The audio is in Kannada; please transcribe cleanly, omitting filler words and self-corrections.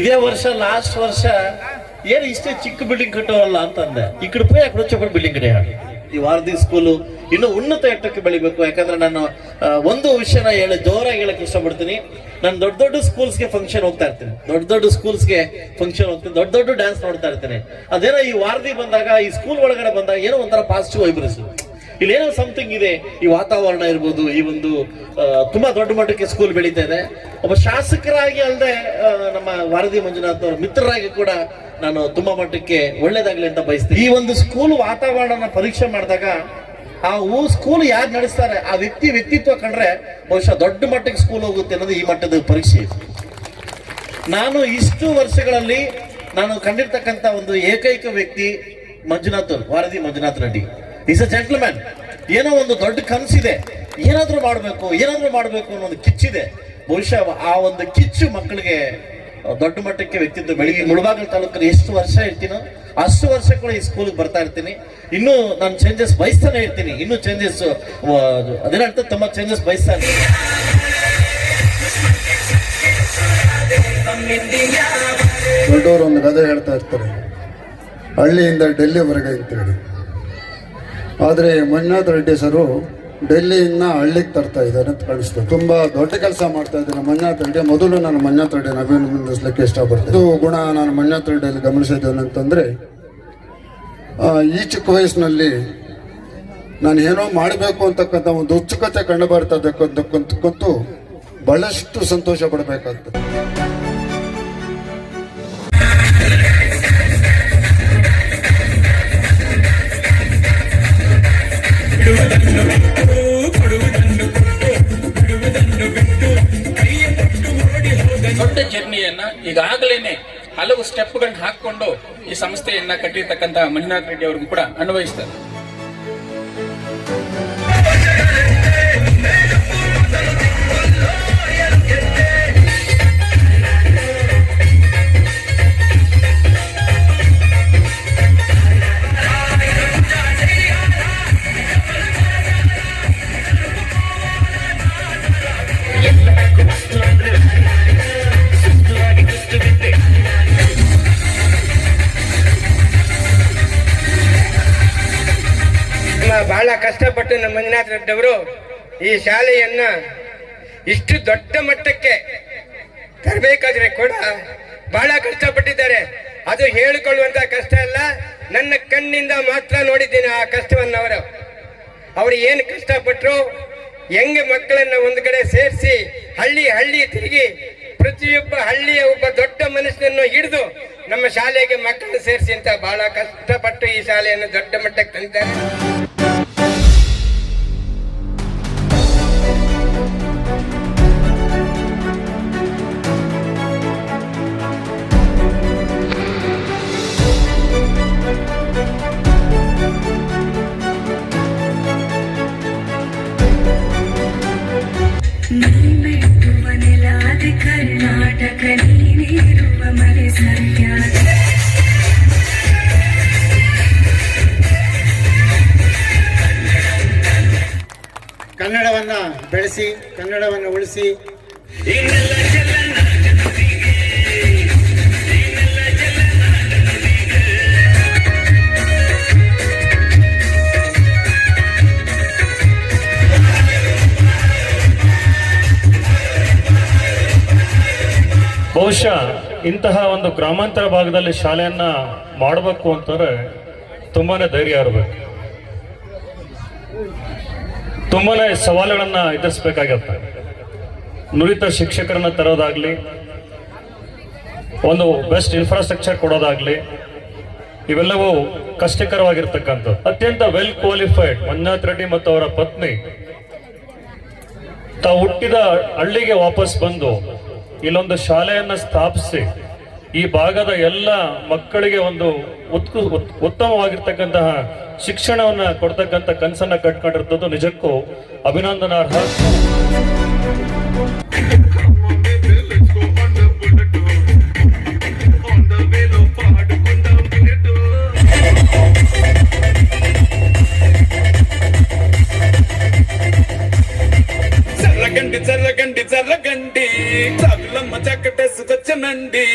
ಇದೇ ವರ್ಷ ಲಾಸ್ಟ್ ವರ್ಷ ಏನು ಇಷ್ಟೇ ಚಿಕ್ಕ ಬಿಲ್ಡಿಂಗ್ ಕಟ್ಟೋಲ್ಲ ಅಂತಂದೆ ಈ ಕಡೆ ಪೋಯಿ ಅక్కడ ಚೊಕ್ಕಡ ಬಿಲ್ಡಿಂಗ್ ಕಡೆ ಈ ವಾರದಿ ಸ್ಕೂಲು ಇನ್ನು ಉನ್ನತ ಎಟ್ಟಕ್ಕೆ ಬೆಳಿಬೇಕು. ಯಾಕಂದ್ರೆ ನಾನು ಒಂದು ವಿಷಯನ ಜೋರಾಗಿ ಹೇಳಕ್ ಇಷ್ಟಪಡ್ತೀನಿ. ನಾನು ದೊಡ್ಡ ದೊಡ್ಡ ಸ್ಕೂಲ್ಸ್ಗೆ ಫಂಕ್ಷನ್ ಹೋಗ್ತಾ ಇರ್ತೀನಿ, ದೊಡ್ಡ ಸ್ಕೂಲ್ಸ್ಗೆ ಫಂಕ್ಷನ್ ಹೋಗ್ತೀನಿ, ದೊಡ್ಡ ಡ್ಯಾನ್ಸ್ ನೋಡ್ತಾ ಇರ್ತೀನಿ. ಅದೇನೋ ಈ ವಾರದಿ ಬಂದಾಗ, ಈ ಸ್ಕೂಲ್ ಒಳಗಡೆ ಬಂದಾಗ ಏನೋ ಒಂಥರ ಪಾಸಿಟಿವ್ ವೈಬ್ರೇಷನ್, ಇಲ್ಲೇನೋ ಸಮಥಿಂಗ್ ಇದೆ. ಈ ವಾತಾವರಣ ಇರ್ಬೋದು, ಈ ಒಂದು ತುಂಬಾ ದೊಡ್ಡ ಮಟ್ಟಕ್ಕೆ ಸ್ಕೂಲ್ ಬೆಳೀತಾ ಇದೆ. ಒಬ್ಬ ಶಾಸಕರಾಗಿ ಅಲ್ಲದೆ ನಮ್ಮ ವಾರದಿ ಮಂಜುನಾಥ್ ಅವರ ಮಿತ್ರರಾಗಿ ಕೂಡ ನಾನು ತುಂಬಾ ಮಟ್ಟಕ್ಕೆ ಒಳ್ಳೇದಾಗ್ಲಿ ಅಂತ ಬಯಸ್ತೀನಿ. ಈ ಒಂದು ಸ್ಕೂಲ್ ವಾತಾವರಣ ಪರೀಕ್ಷೆ ಮಾಡಿದಾಗ ಆ ಸ್ಕೂಲ್ ಯಾರು ನಡೆಸ್ತಾರೆ ಆ ವ್ಯಕ್ತಿತ್ವ ಕಂಡ್ರೆ ಬಹುಶಃ ದೊಡ್ಡ ಮಟ್ಟಕ್ಕೆ ಸ್ಕೂಲ್ ಹೋಗುತ್ತೆ ಅನ್ನೋದು ಈ ಮಟ್ಟದ ಪರೀಕ್ಷೆ ಇದೆ. ನಾನು ಇಷ್ಟು ವರ್ಷಗಳಲ್ಲಿ ನಾನು ಕಂಡಿರ್ತಕ್ಕಂಥ ಒಂದು ಏಕೈಕ ವ್ಯಕ್ತಿ ಮಂಜುನಾಥ್, ವಾರದಿ Manjunath Reddy. Is a gentleman. ಏನೋ ಒಂದು ದೊಡ್ಡ ಕನಸಿದೆ, ಏನಾದ್ರೂ ಮಾಡಬೇಕು ಅನ್ನೋ ಒಂದು ಕಿಚ್ಚಿದೆ. ಬಹುಶಃ ಆ ಒಂದು ಕಿಚ್ಚು ಮಕ್ಕಳಿಗೆ ದೊಡ್ಡ ಮಟ್ಟಕ್ಕೆ ವ್ಯಕ್ತಿತ್ವ ಬೆಳಿಗ್ಗೆ ಮುಳಬಾಗಿಲು ತಾಲೂಕಲ್ಲಿ ಎಷ್ಟು ವರ್ಷ ಇರ್ತೀನೋ ಅಷ್ಟು ವರ್ಷ ಕೂಡ ಈ ಸ್ಕೂಲ್ಗೆ ಬರ್ತಾ ಇರ್ತೀನಿ. ಇನ್ನೂ ನಾನು ಚೇಂಜಸ್ ಬಯಸ್ತಾನೆ ಇರ್ತೀನಿ. ಇನ್ನೂ ಚೇಂಜಸ್ ಅದೇನಂತ ತುಂಬಾ ಚೇಂಜಸ್ ಬಯಸ್ತಾ ಇರ್ತೀನಿ. ದೊಡ್ಡವರು ಒಂದು ಕಥೆ ಹೇಳ್ತಾ ಇರ್ತಾರೆ, ಹಳ್ಳಿಯಿಂದ ಡೆಲ್ಲಿವರೆಗೆ ಅಂತೇಳಿ. ಆದರೆ ಮಂಜುನಾಥ್ ರೆಡ್ಡಿ ಸರು ಡೆಲ್ಲಿಯಿಂದ ಹಳ್ಳಿಗೆ ತರ್ತಾ ಇದ್ದಾರೆ ಅಂತ ಕಾಣಿಸ್ತದೆ. ತುಂಬಾ ದೊಡ್ಡ ಕೆಲಸ ಮಾಡ್ತಾ ಇದ್ದೀನಿ ಮಂಜುನಾಥ್ ರೆಡ್ಡಿ. ಮೊದಲು ನಾನು ಮಂಜುನಾಥ್ ರೆಡ್ಡಿ ಅಭಿನಂದಿಸಲಿಕ್ಕೆ ಇಷ್ಟಪಡ್ತೀನಿ. ಇದು ಗುಣ ನಾನು ಮಂಜುನಾಥ್ ರೆಡ್ಡಿಯಲ್ಲಿ ಗಮನಿಸಿದ್ದೇನೆ ಅಂತಂದ್ರೆ, ಈ ಚಿಕ್ಕ ವಯಸ್ಸಿನಲ್ಲಿ ನಾನು ಏನೋ ಮಾಡಬೇಕು ಅಂತಕ್ಕಂಥ ಒಂದು ಉತ್ಸುಕತೆ ಕಂಡು ಬರ್ತಾ ಇದ್ದಕ್ಕಂತಕ್ಕಂತೂ ಬಹಳಷ್ಟು ಸಂತೋಷ ಪಡಬೇಕಾಗ್ತದೆ. ದೊಡ್ಡ ಜರ್ನಿಯನ್ನ ಈಗಾಗಲೇ ಹಲವು ಸ್ಟೆಪ್ಗಳನ್ನ ಹಾಕೊಂಡು ಈ ಸಂಸ್ಥೆಯನ್ನ ಕಟ್ಟಿರ್ತಕ್ಕಂಥ ಮಂಜುನಾಥ್ ರೆಡ್ಡಿ ಅವ್ರಿಗೂ ಕೂಡ ಅನ್ವಯಿಸ್ತಾರೆ. ಬಹಳ ಕಷ್ಟಪಟ್ಟು ನಮ್ಮ ಮಂಜುನಾಥ್ ರೆಡ್ಡಿ ಅವರು ಈ ಶಾಲೆಯನ್ನ ಇಷ್ಟು ದೊಡ್ಡ ಮಟ್ಟಕ್ಕೆ ತರಬೇಕಾದ್ರೆ ಕೂಡ ಬಹಳ ಕಷ್ಟಪಟ್ಟಿದ್ದಾರೆ. ಅದು ಹೇಳಿಕೊಳ್ಳುವಂತ ಕಷ್ಟ ಅಲ್ಲ, ನನ್ನ ಕಣ್ಣಿಂದ ಮಾತ್ರ ನೋಡಿದ್ದೀನಿ ಆ ಕಷ್ಟವನ್ನು. ಅವರು ಏನು ಕಷ್ಟಪಟ್ಟರು, ಹೆಂಗೆ ಮಕ್ಕಳನ್ನ ಒಂದು ಕಡೆ ಸೇರಿಸಿ ಹಳ್ಳಿ ತಿರುಗಿ ಪ್ರತಿಯೊಬ್ಬ ಹಳ್ಳಿಯ ಒಬ್ಬ ದೊಡ್ಡ ಮನುಷ್ಯನನ್ನು ಹಿಡಿದು ನಮ್ಮ ಶಾಲೆಗೆ ಮಕ್ಕಳನ್ನು ಸೇರಿಸಿ ಅಂತ ಬಹಳ ಕಷ್ಟಪಟ್ಟು ಈ ಶಾಲೆಯನ್ನು ದೊಡ್ಡ ಮಟ್ಟಕ್ಕೆ ತಂದಿದ್ದಾರೆ. ಕರ್ನಾಟಕ ನೀನಿರುವ ಮನೆ ಸರಿಯಾದ ಕನ್ನಡವನ್ನ ಬೆಳೆಸಿ, ಕನ್ನಡವನ್ನ ಉಳಿಸಿ. ಬಹುಶಃ ಇಂತಹ ಒಂದು ಗ್ರಾಮಾಂತರ ಭಾಗದಲ್ಲಿ ಶಾಲೆಯನ್ನ ಮಾಡಬೇಕು ಅಂತಂದ್ರೆ ತುಂಬಾನೇ ಧೈರ್ಯ ಇರಬೇಕು, ತುಂಬಾನೇ ಸವಾಲುಗಳನ್ನ ಎದುರಿಸಬೇಕಾಗತ್ತೆ. ನುರಿತ ಶಿಕ್ಷಕರನ್ನ ತರೋದಾಗ್ಲಿ, ಒಂದು ಬೆಸ್ಟ್ ಇನ್ಫ್ರಾಸ್ಟ್ರಕ್ಚರ್ ಕೊಡೋದಾಗ್ಲಿ, ಇವೆಲ್ಲವೂ ಕಷ್ಟಕರವಾಗಿರ್ತಕ್ಕಂಥದ್ದು. ಅತ್ಯಂತ ವೆಲ್ ಕ್ವಾಲಿಫೈಡ್ ಮಂಜುನಾಥ್ ರೆಡ್ಡಿ ಮತ್ತು ಅವರ ಪತ್ನಿ ತಾವು ಹುಟ್ಟಿದ ಹಳ್ಳಿಗೆ ವಾಪಸ್ ಬಂದು ಇಲ್ಲೊಂದು ಶಾಲೆಯನ್ನ ಸ್ಥಾಪಿಸಿ ಈ ಭಾಗದ ಎಲ್ಲ ಮಕ್ಕಳಿಗೆ ಒಂದು ಉತ್ತಮವಾಗಿರ್ತಕ್ಕಂತಹ ಶಿಕ್ಷಣವನ್ನ ಕೊಡ್ತಕ್ಕಂಥ ಕನಸನ್ನ ಕಟ್ಕೊಂಡಿರ್ತದ್ದು ನಿಜಕ್ಕೂ ಅಭಿನಂದನಾರ್ಹ. చల్లగండి చల్లగండి చల్లగండి చదులమ్మ చక్కటేసుకొచ్చనండి